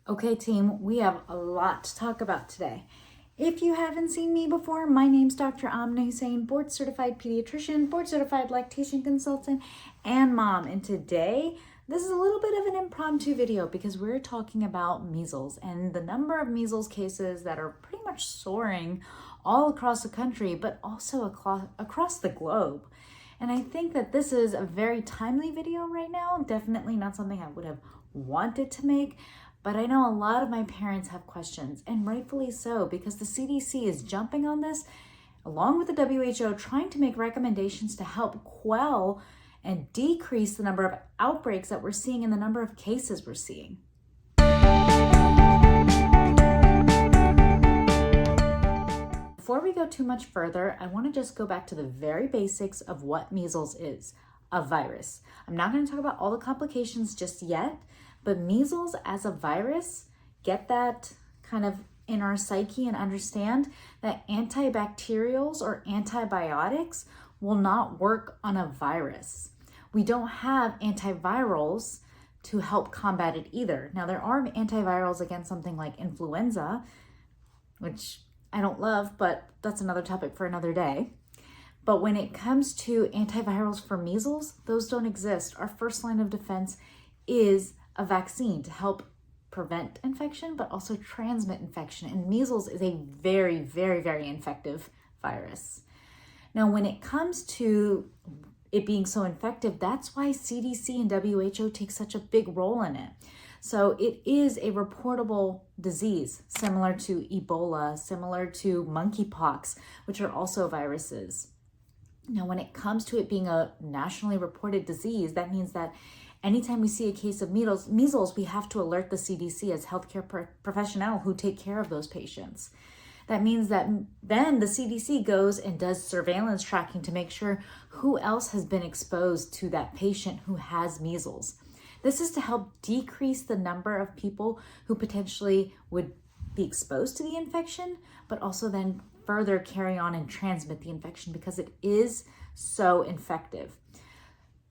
Okay, team, we have a lot to talk about today. If you haven't seen me before, my name's Dr. Amna Husain, board certified pediatrician, board certified lactation consultant, and mom. And today, this is a little bit of an impromptu video because we're talking about measles and the number of measles cases that are pretty much soaring all across the country, but also across the globe. And I think that this is a very timely video right now. Definitely not something I would have wanted to make, but I know a lot of my parents have questions, and rightfully so, because the CDC is jumping on this, along with the WHO, trying to make recommendations to help quell and decrease the number of outbreaks that we're seeing and the number of cases we're seeing. Before we go too much further, I want to just go back to the very basics of what measles is, a virus. I'm not going to talk about all the complications just yet, but measles as a virus, get that kind of in our psyche and understand that antibacterials or antibiotics will not work on a virus. We don't have antivirals to help combat it either. Now, there are antivirals against something like influenza, which I don't love, but that's another topic for another day. But when it comes to antivirals for measles, those don't exist. Our first line of defense is a vaccine to help prevent infection, but also transmit infection. And measles is a very, very, very infective virus. Now, when it comes to it being so infective, that's why CDC and WHO take such a big role in it. So it is a reportable disease, similar to Ebola, similar to monkeypox, which are also viruses. Now, when it comes to it being a nationally reported disease, that means that anytime we see a case of measles, we have to alert the CDC as healthcare professionals who take care of those patients. That means that then the CDC goes and does surveillance tracking to make sure who else has been exposed to that patient who has measles. This is to help decrease the number of people who potentially would be exposed to the infection, but also then further carry on and transmit the infection because it is so infective.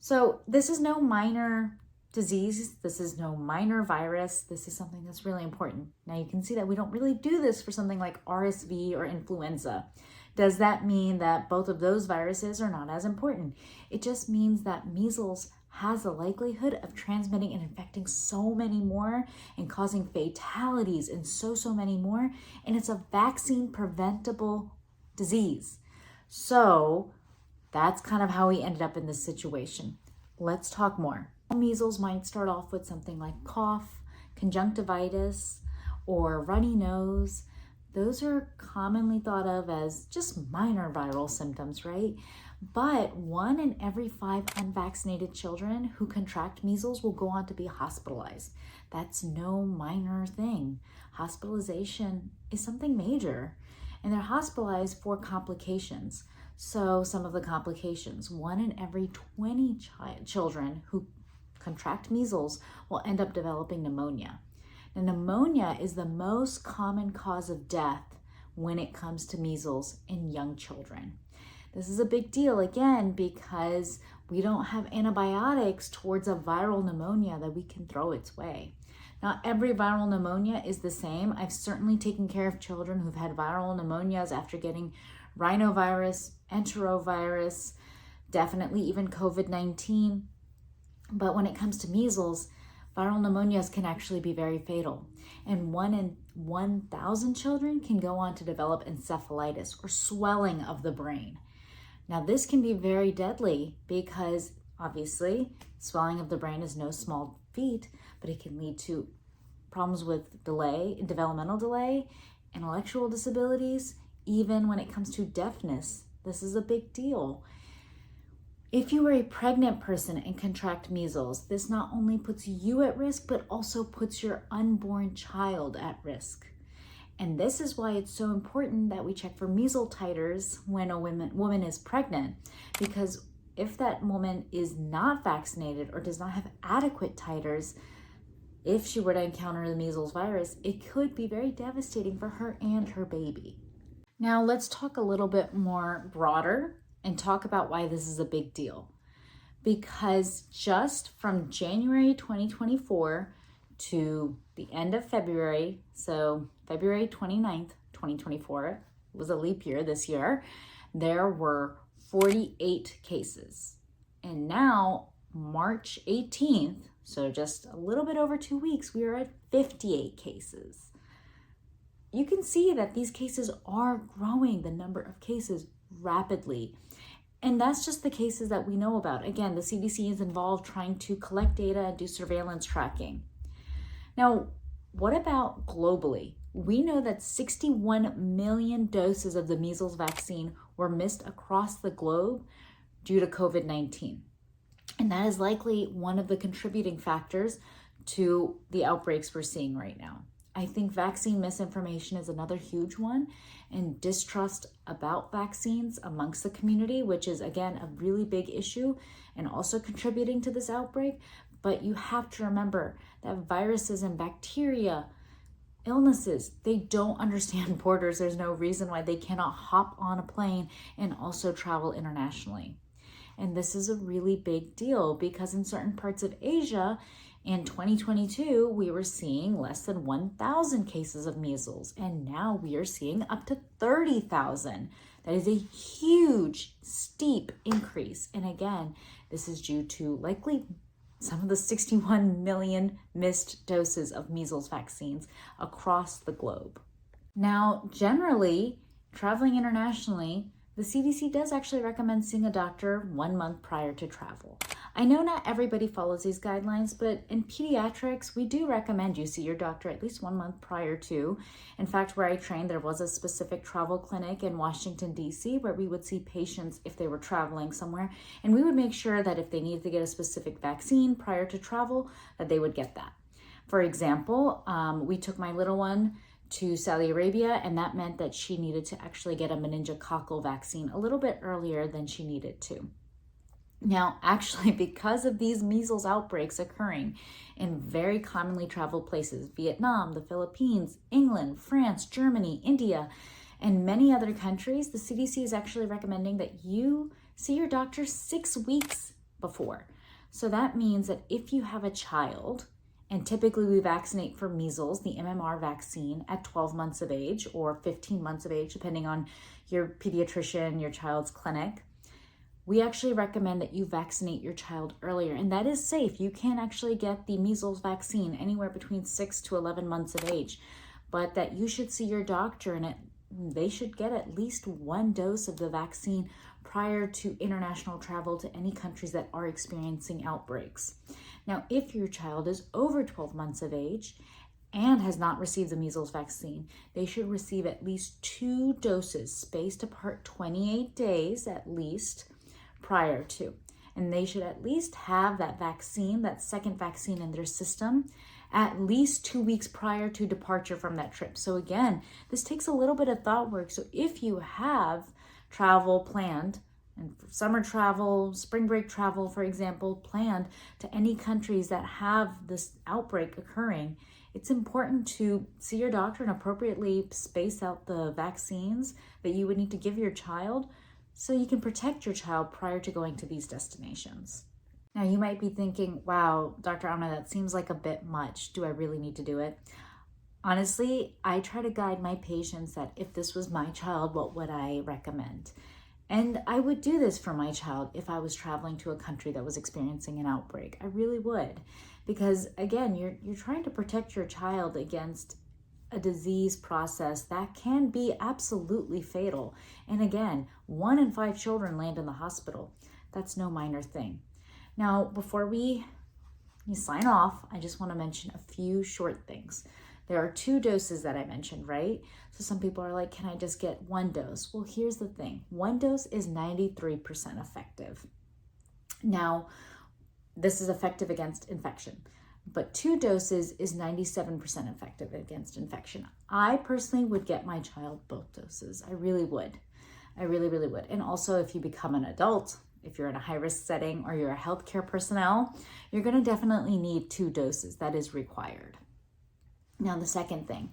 So this is no minor disease. This is no minor virus. This is something that's really important. Now you can see that we don't really do this for something like RSV or influenza. Does that mean that both of those viruses are not as important? It just means that measles has a likelihood of transmitting and infecting so many more and causing fatalities and so many more. And it's a vaccine preventable disease. So that's kind of how we ended up in this situation. Let's talk more. Measles might start off with something like cough, conjunctivitis, or runny nose. Those are commonly thought of as just minor viral symptoms, right? But 1 in every 5 unvaccinated children who contract measles will go on to be hospitalized. That's no minor thing. Hospitalization is something major, and they're hospitalized for complications. So some of the complications, 1 in every 20 children who contract measles will end up developing pneumonia. Now, pneumonia is the most common cause of death when it comes to measles in young children. This is a big deal, again, because we don't have antibiotics towards a viral pneumonia that we can throw its way. Not every viral pneumonia is the same. I've certainly taken care of children who've had viral pneumonias after getting rhinovirus, enterovirus, definitely even COVID-19. But when it comes to measles, viral pneumonias can actually be very fatal. And 1 in 1,000 children can go on to develop encephalitis or swelling of the brain. Now, this can be very deadly because obviously swelling of the brain is no small feat, but it can lead to problems with developmental delay, intellectual disabilities, even when it comes to deafness. This is a big deal. If you are a pregnant person and contract measles, this not only puts you at risk, but also puts your unborn child at risk. And this is why it's so important that we check for measles titers when a woman is pregnant, because if that woman is not vaccinated or does not have adequate titers, if she were to encounter the measles virus, it could be very devastating for her and her baby. Now let's talk a little bit more broader and talk about why this is a big deal. Because just from January 2024 to the end of February, so February 29th, 2024, was a leap year this year, there were 48 cases. And now, March 18th, so just a little bit over 2 weeks, we are at 58 cases. You can see that these cases are growing, the number of cases, rapidly. And that's just the cases that we know about. Again, the CDC is involved trying to collect data and do surveillance tracking. Now, what about globally? We know that 61 million doses of the measles vaccine were missed across the globe due to COVID-19. And that is likely one of the contributing factors to the outbreaks we're seeing right now. I think vaccine misinformation is another huge one, and distrust about vaccines amongst the community, which is, again, a really big issue and also contributing to this outbreak. But you have to remember that viruses and bacteria, illnesses, they don't understand borders. There's no reason why they cannot hop on a plane and also travel internationally. And this is a really big deal because in certain parts of Asia, in 2022, we were seeing less than 1,000 cases of measles, and now we are seeing up to 30,000. That is a huge, steep increase. And again, this is due to likely some of the 61 million missed doses of measles vaccines across the globe. Now, generally, traveling internationally, the CDC does actually recommend seeing a doctor 1 month prior to travel. I know not everybody follows these guidelines, but in pediatrics, we do recommend you see your doctor at least 1 month prior to. In fact, where I trained, there was a specific travel clinic in Washington, D.C., where we would see patients if they were traveling somewhere, and we would make sure that if they needed to get a specific vaccine prior to travel, that they would get that. For example, we took my little one to Saudi Arabia, and that meant that she needed to actually get a meningococcal vaccine a little bit earlier than she needed to. Now, actually, because of these measles outbreaks occurring in very commonly traveled places, Vietnam, the Philippines, England, France, Germany, India, and many other countries, the CDC is actually recommending that you see your doctor 6 weeks before. So that means that if you have a child, and typically we vaccinate for measles, the MMR vaccine, at 12 months of age or 15 months of age, depending on your pediatrician, your child's clinic, we actually recommend that you vaccinate your child earlier. And that is safe. You can actually get the measles vaccine anywhere between 6 to 11 months of age, but that you should see your doctor and they should get at least 1 dose of the vaccine prior to international travel to any countries that are experiencing outbreaks. Now, if your child is over 12 months of age and has not received the measles vaccine, they should receive at least 2 doses spaced apart 28 days at least prior to. And they should at least have that vaccine, that second vaccine in their system, at least 2 weeks prior to departure from that trip. So again, this takes a little bit of thought work. So if you have travel planned, and summer travel, spring break travel, for example, planned to any countries that have this outbreak occurring, it's important to see your doctor and appropriately space out the vaccines that you would need to give your child so you can protect your child prior to going to these destinations. Now, you might be thinking, wow, Dr. Amna, that seems like a bit much. Do I really need to do it? Honestly, I try to guide my patients that if this was my child, what would I recommend? And I would do this for my child if I was traveling to a country that was experiencing an outbreak. I really would. Because again, you're trying to protect your child against a disease process that can be absolutely fatal. And again, 1 in 5 children land in the hospital. That's no minor thing. Now, before we sign off, I just want to mention a few short things. There are 2 doses that I mentioned, right? So some people are like, can I just get 1 dose? Well, here's the thing. 1 dose is 93% effective. Now, this is effective against infection, but 2 doses is 97% effective against infection. I personally would get my child both doses. I really would. I really, really would. And also, if you become an adult, if you're in a high-risk setting or you're a healthcare personnel, you're going to definitely need 2 doses. That is required. Now, the second thing,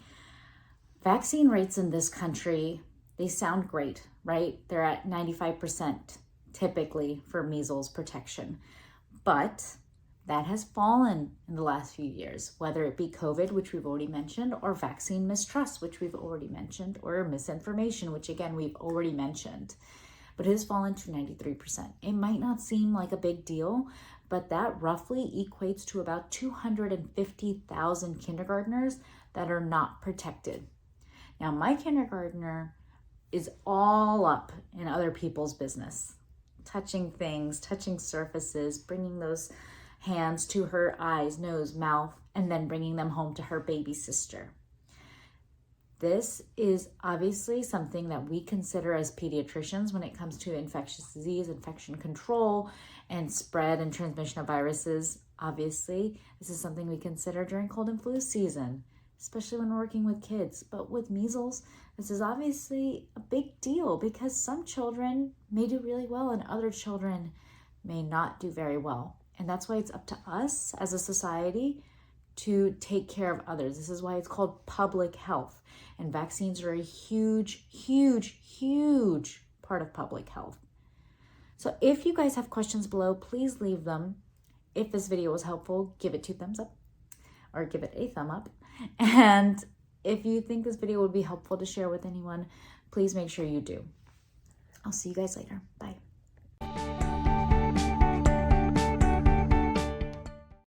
vaccine rates in this country, they sound great, right? They're at 95% typically for measles protection. But That has fallen in the last few years, whether it be COVID, which we've already mentioned, or vaccine mistrust, which we've already mentioned, or misinformation, which again, we've already mentioned. But it has fallen to 93%. It might not seem like a big deal, but that roughly equates to about 250,000 kindergartners that are not protected. Now, my kindergartner is all up in other people's business, touching things, touching surfaces, bringing those hands to her eyes, nose, mouth, and then bringing them home to her baby sister. This is obviously something that we consider as pediatricians when it comes to infectious disease, infection control, and spread and transmission of viruses. Obviously, this is something we consider during cold and flu season, especially when we're working with kids. But with measles, this is obviously a big deal because some children may do really well and other children may not do very well. And that's why it's up to us as a society to take care of others. This is why it's called public health. And vaccines are a huge, huge, huge part of public health. So if you guys have questions below, please leave them. If this video was helpful, give it 2 thumbs up or give it a thumb up. And if you think this video would be helpful to share with anyone, please make sure you do. I'll see you guys later. Bye.